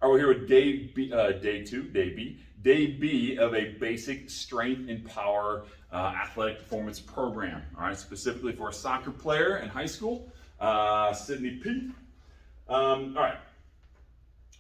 All right, we're here with day B of a basic strength and power athletic performance program. All right, specifically for a soccer player in high school, Sydney P. All right,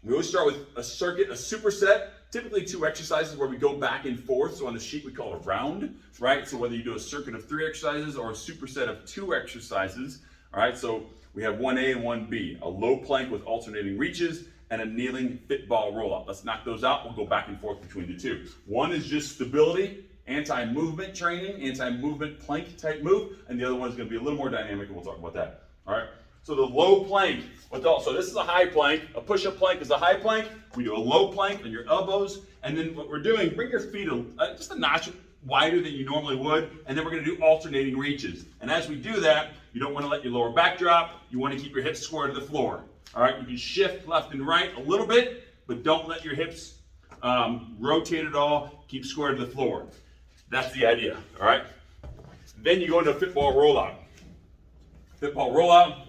we always start with a circuit, a superset. Typically 2 exercises where we go back and forth. So on the sheet we call a round, right? So whether you do a circuit of 3 exercises or a superset of 2 exercises, all right? So we have 1A and 1B, a low plank with alternating reaches and a kneeling fit ball rollout. Let's knock those out. We'll go back and forth between the 2. One is just stability, anti-movement training, anti-movement plank type move, and the other one is going to be a little more dynamic, and we'll talk about that. All right. So the low plank, so this is a high plank. A push-up plank is a high plank. We do a low plank on your elbows, and then what we're doing, bring your feet just a notch wider than you normally would, and then we're going to do alternating reaches. And as we do that, you don't want to let your lower back drop. You want to keep your hips square to the floor. All right, you can shift left and right a little bit, but don't let your hips rotate at all. Keep square to the floor. That's the idea. All right. Then you go into a fit ball rollout. Fit ball rollout.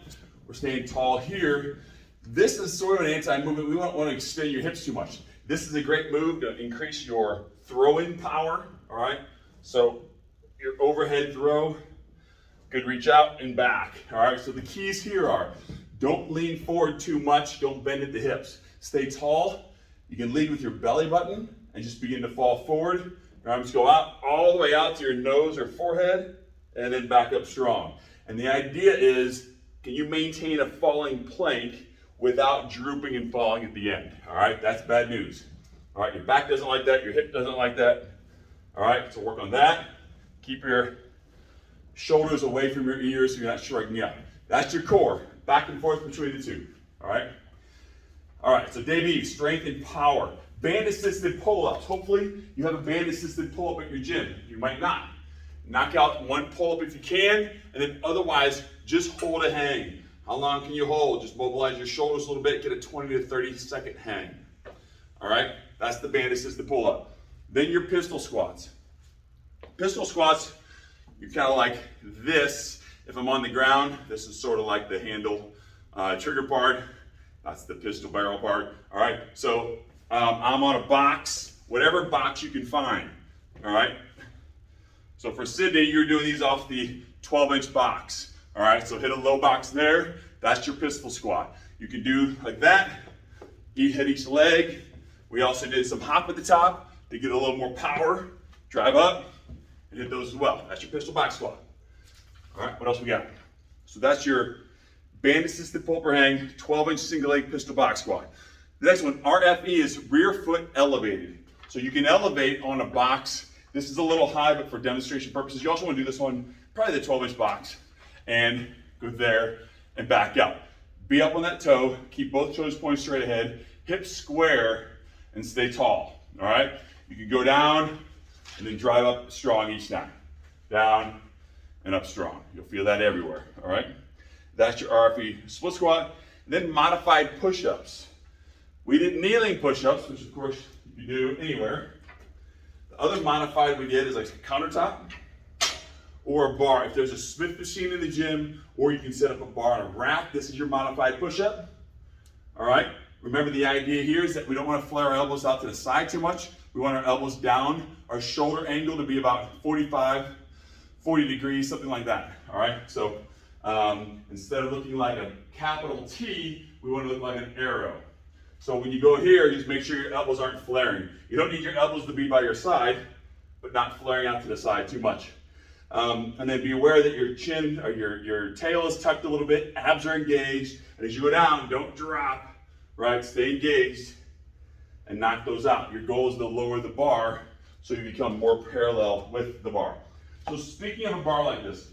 We're staying tall here. This is sort of an anti-movement. We don't want to extend your hips too much. This is a great move to increase your throwing power. All right. So your overhead throw could reach out and back. All right. So the keys here are: don't lean forward too much. Don't bend at the hips. Stay tall. You can lead with your belly button and just begin to fall forward. Your arms go out all the way out to your nose or forehead, and then back up strong. And the idea is, can you maintain a falling plank without drooping and falling at the end? All right, that's bad news. All right, your back doesn't like that, your hip doesn't like that. All right, so work on that. Keep your shoulders away from your ears so you're not striking out. That's your core, back and forth between the 2. All right? All right, so day B, strength and power. Band-assisted pull-ups. Hopefully you have a band-assisted pull-up at your gym. You might not. Knock out 1 pull-up if you can, and then otherwise, just hold a hang. How long can you hold? Just mobilize your shoulders a little bit, get a 20 to 30 second hang. All right, that's the band-assisted pull-up. Then your pistol squats. Pistol squats, you're kind of like this. If I'm on the ground, this is sort of like the handle trigger part. That's the pistol barrel part. All right, so I'm on a box, whatever box you can find. All right. So for Sydney, you're doing these off the 12-inch box. All right, so hit a low box there. That's your pistol squat. You can do like that. You hit each leg. We also did some hop at the top to get a little more power. Drive up and hit those as well. That's your pistol back squat. All right, what else we got? So that's your band-assisted pull per hang, 12-inch single leg pistol box squat. The next one, RFE, is rear foot elevated. So you can elevate on a box. This is a little high, but for demonstration purposes, you also want to do this one, probably the 12-inch box, and go there and back up. Be up on that toe, keep both toes pointed straight ahead, hips square, and stay tall. All right? You can go down and then drive up strong each time. Down and up strong. You'll feel that everywhere. All right? That's your RFE split squat. And then modified push-ups. We did kneeling push-ups, which of course you can do anywhere. The other modified we did is like a countertop or a bar. If there's a Smith machine in the gym, or you can set up a bar on a rack, this is your modified push-up. All right? Remember, the idea here is that we don't want to flare our elbows out to the side too much. We want our elbows down, our shoulder angle to be about 40 degrees, something like that. All right? So instead of looking like a capital T, we want to look like an arrow. So when you go here, just make sure your elbows aren't flaring. You don't need your elbows to be by your side, but not flaring out to the side too much. And then be aware that your chin or your tail is tucked a little bit, abs are engaged, and as you go down, don't drop, right? Stay engaged and knock those out. Your goal is to lower the bar so you become more parallel with the bar. So speaking of a bar like this,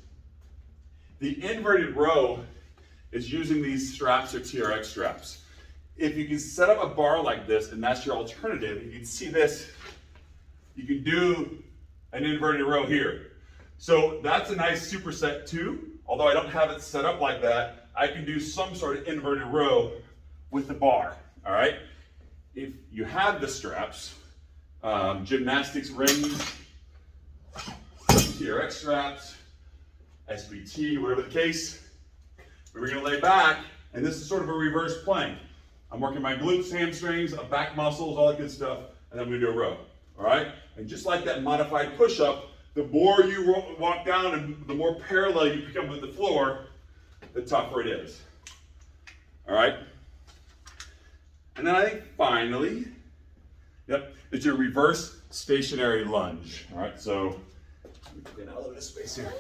the inverted row is using these straps or TRX straps. If you can set up a bar like this, and that's your alternative, you can see this, you can do an inverted row here. So that's a nice superset too. Although I don't have it set up like that, I can do some sort of inverted row with the bar, all right? If you have the straps, gymnastics rings, TRX straps, SBT, whatever the case, we're gonna lay back, and this is sort of a reverse plank. I'm working my glutes, hamstrings, back muscles, all that good stuff, and then I'm gonna do a row, all right? And just like that modified push-up, the more you walk down and the more parallel you become with the floor, the tougher it is, all right? And then I think finally, it's your reverse stationary lunge, all right? So, let me get out a little bit of space here.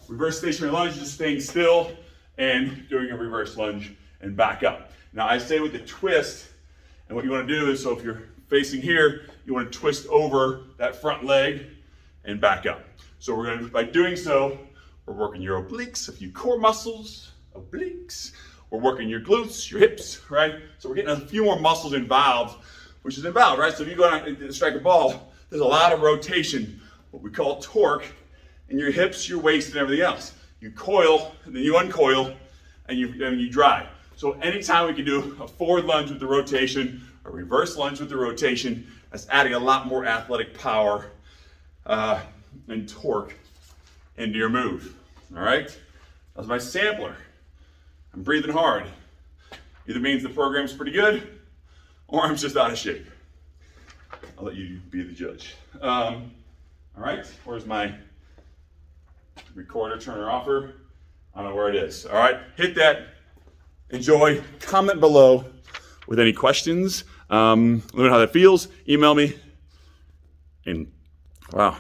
Reverse stationary lunge is just staying still and doing a reverse lunge and back up. Now I say with the twist, and what you want to do is, so if you're facing here, you want to twist over that front leg and back up. So we're going to, by doing so, we're working your obliques, a few core muscles, obliques. We're working your glutes, your hips, right? So we're getting a few more muscles involved, which is involved, right? So if you go out and strike a ball, there's a lot of rotation, what we call torque, in your hips, your waist, and everything else. You coil, and then you uncoil, and you drive. So anytime we can do a forward lunge with the rotation, a reverse lunge with the rotation, that's adding a lot more athletic power and torque into your move, all right? That's my sampler. I'm breathing hard. Either means the program's pretty good, or I'm just out of shape. I'll let you be the judge. All right, where's my recorder, turner, offer? I don't know where it is. All right, hit that. Enjoy. Comment below with any questions. Let me know how that feels. Email me. And wow,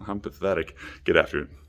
I'm pathetic. Get after it.